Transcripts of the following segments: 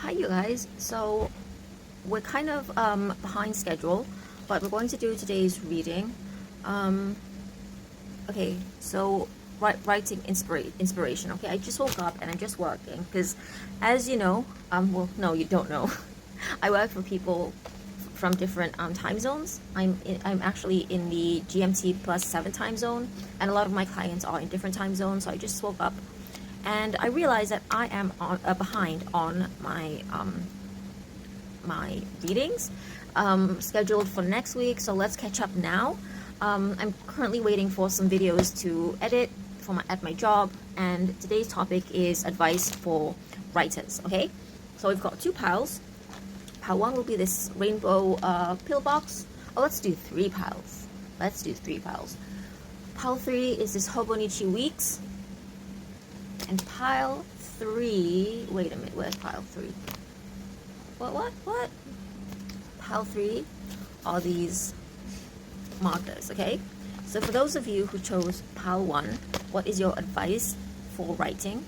Hi you guys, so we're kind of behind schedule, but we're going to do today's reading. Um, okay, so writing inspiration. Okay, I just woke up and I'm just working because, as you know, well, no, you don't know. I work for people from different time zones. I'm actually in the GMT +7 time zone, and a lot of my clients are in different time zones. So I just woke up and I realized that I am behind on my my readings scheduled for next week. So let's catch up now. I'm currently waiting for some videos to edit for at my job, and today's topic is advice for writers. Okay, so we've got two piles. Pile one will be this rainbow pillbox. Oh, let's do three piles. Let's do three piles. Pile three is this Hobonichi Weeks. And pile three, wait a minute, where's pile three? What? Pile three are these markers, okay? So for those of you who chose pile one, what is your advice for writing?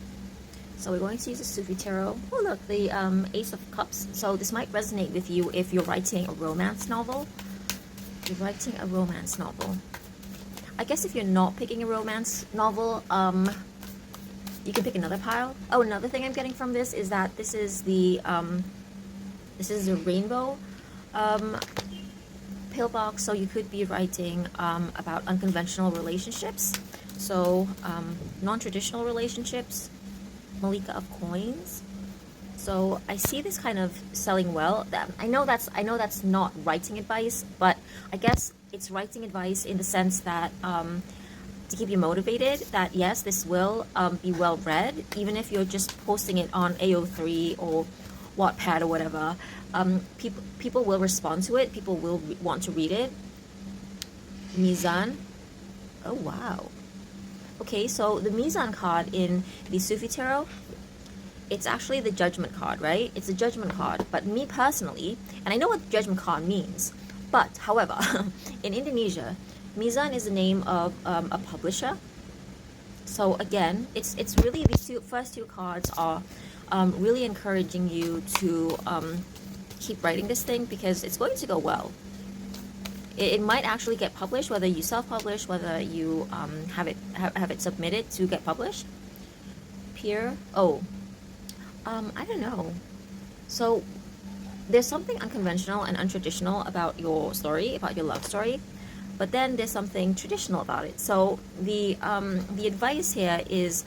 So we're going to use a Sufi Tarot. Oh look, the Ace of Cups. So this might resonate with you if you're writing a romance novel. You're writing a romance novel. I guess if you're not picking a romance novel, you can pick another pile. Oh, another thing I'm getting from this is that this is the rainbow pillbox, so you could be writing about unconventional relationships, so non-traditional relationships. Malika of Coins. So I see this kind of selling well. I know that's not writing advice, but I guess it's writing advice in the sense that to keep you motivated, that yes, this will be well read, even if you're just posting it on AO3 or Wattpad or whatever. People will respond to it. People will want to read it. Mizan. Oh wow. Okay, so the Mizan card in the Sufi Tarot, it's actually the Judgment card, right? It's a Judgment card. But me personally, and I know what the Judgment card means, but however, in Indonesia, Mizan is the name of a publisher. So again, it's really these first two cards are really encouraging you to keep writing this thing because it's going to go well. It might actually get published, whether you self-publish, whether you have it submitted to get published. Peer. Oh, I don't know. So there's something unconventional and untraditional about your story, about your love story, but then there's something traditional about it. So the advice here is,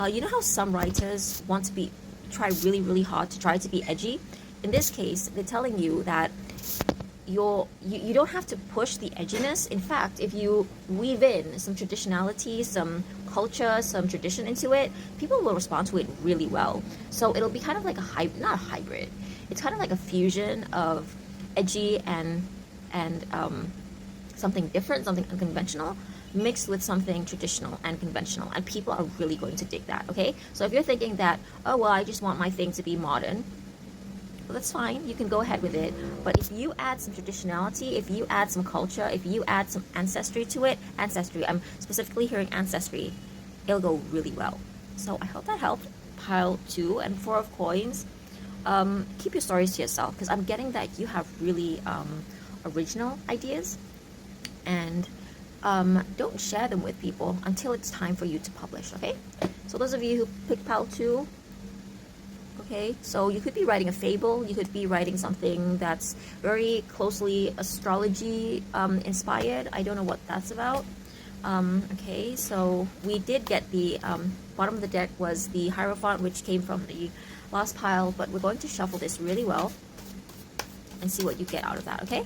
you know how some writers want to try really hard to try to be edgy. In this case, they're telling you that you don't have to push the edginess. In fact, if you weave in some traditionality, some culture, some tradition into it, people will respond to it really well. So it'll be kind of like not a hybrid. It's kind of like a fusion of edgy and something different, something unconventional, mixed with something traditional and conventional, and people are really going to dig that. Okay, so if you're thinking that, oh well, I just want my thing to be modern, well, that's fine, you can go ahead with it. But if you add some traditionality, if you add some culture, if you add some ancestry to it, I'm specifically hearing ancestry, it'll go really well. So I hope that helped. Pile 2 and 4 of coins. Keep your stories to yourself, because I'm getting that you have really original ideas, and don't share them with people until it's time for you to publish. Okay, so those of you who picked pile 2, okay, so you could be writing a fable, you could be writing something that's very closely astrology inspired. I don't know what that's about. Okay, so we did get the bottom of the deck was the Hierophant, which came from the last pile, but we're going to shuffle this really well and see what you get out of that. Okay,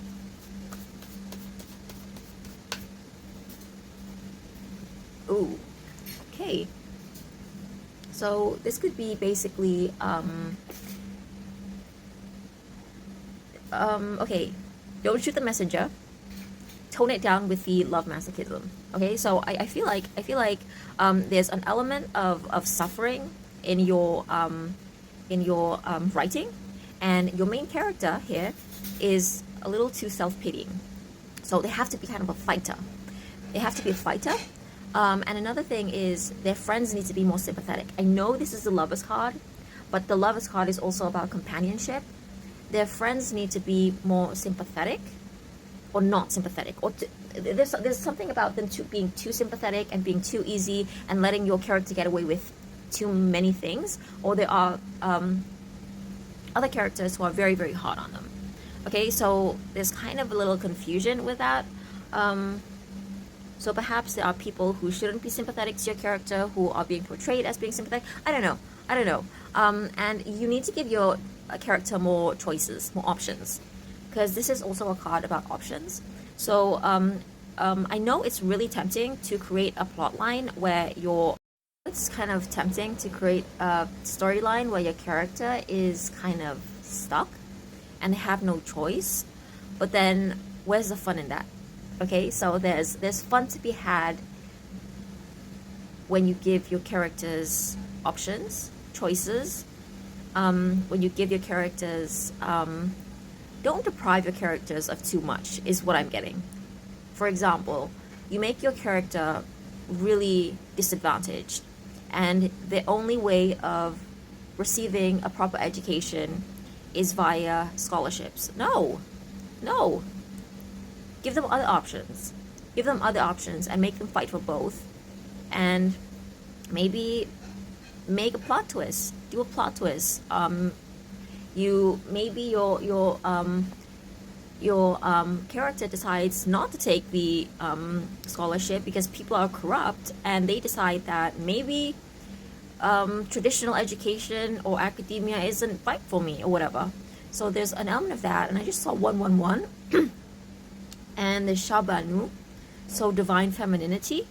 ooh, okay, so this could be basically okay, don't shoot the messenger, tone it down with the love masochism. Okay, so I feel like there's an element of suffering in your writing, and your main character here is a little too self-pitying, so they have to be kind of a fighter. They have to be a fighter. And another thing is their friends need to be more sympathetic. I know this is the Lover's card, But the Lovers card is also about companionship. Their friends need to be more sympathetic or not sympathetic, or there's something about them being too sympathetic and being too easy and letting your character get away with too many things, or there are other characters who are very, very hard on them. Okay, so there's kind of a little confusion with that. So perhaps there are people who shouldn't be sympathetic to your character who are being portrayed as being sympathetic. I don't know. And you need to give your character more choices, more options, because this is also a card about options. So I know it's really tempting to create a plot line where it's kind of tempting to create a storyline where your character is kind of stuck and they have no choice. But then where's the fun in that? Okay, so there's fun to be had when you give your characters options, choices. When you give your characters, don't deprive your characters of too much, is what I'm getting. For example, you make your character really disadvantaged, and the only way of receiving a proper education is via scholarships. No. Give them other options. Give them other options and make them fight for both. And maybe make a plot twist. Do a plot twist. Your character decides not to take the scholarship because people are corrupt, and they decide that maybe traditional education or academia isn't right for me or whatever. So there's an element of that, and I just saw 111 and the Shabanu, so divine femininity.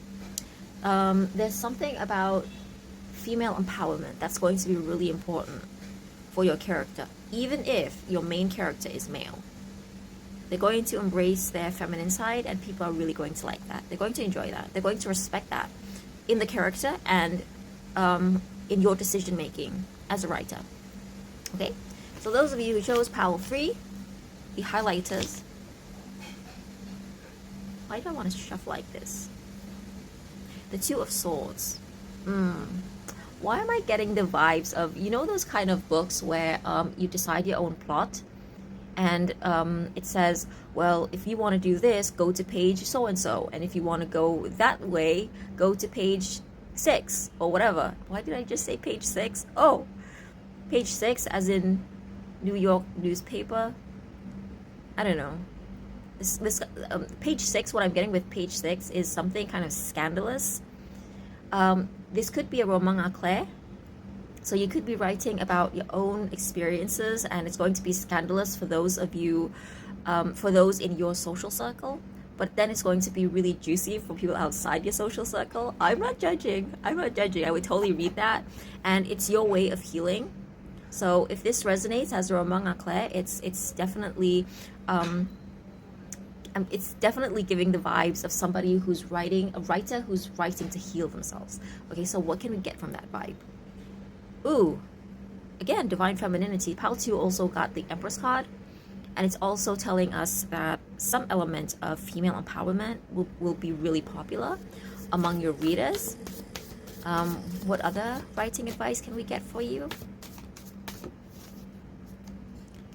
There's something about female empowerment that's going to be really important for your character, even if your main character is male. They're going to embrace their feminine side, and people are really going to like that. They're going to enjoy that. They're going to respect that in the character and in your decision making as a writer. Okay, so those of you who chose Pile 3, the highlighters. Why do I want to shuffle like this? The Two of Swords. Why am I getting the vibes of, you know, those kind of books where you decide your own plot, and it says, well, if you want to do this, go to page so and so, and if you want to go that way, go to page 6 or whatever. Why did I just say page 6? Oh, page 6 as in New York newspaper. I don't know. This page 6, what I'm getting with page 6 is something kind of scandalous. This could be a roman à clef. So you could be writing about your own experiences, and it's going to be scandalous for those of you, for those in your social circle. But then it's going to be really juicy for people outside your social circle. I'm not judging. I would totally read that. And it's your way of healing. So if this resonates as a roman à clef, it's definitely giving the vibes of somebody who's writing, a writer who's writing to heal themselves. Okay, so what can we get from that vibe? Ooh, again, divine femininity. Pile 2 also got the Empress card, and it's also telling us that some element of female empowerment will be really popular among your readers. What other writing advice can we get for you?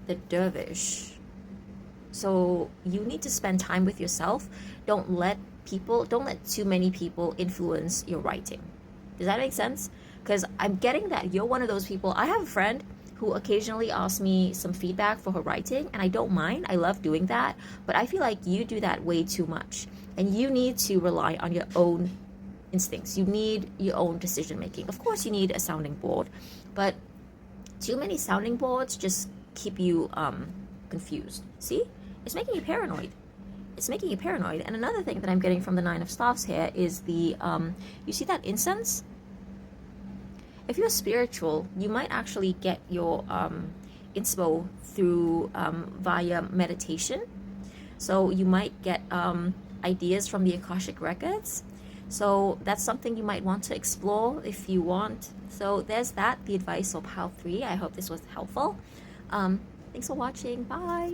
The Dervish. So you need to spend time with yourself. Don't let too many people influence your writing. Does that make sense? Because I'm getting that you're one of those people. I have a friend who occasionally asks me some feedback for her writing, and I don't mind. I love doing that. But I feel like you do that way too much. And you need to rely on your own instincts. You need your own decision making. Of course, you need a sounding board. But too many sounding boards just keep you confused. See? It's making you paranoid. And another thing that I'm getting from the Nine of Staffs here is the, you see that incense? If you're spiritual, you might actually get your inspo through via meditation. So you might get ideas from the Akashic Records. So that's something you might want to explore if you want. So there's that, the advice of Pile 3. I hope this was helpful. Thanks for watching. Bye.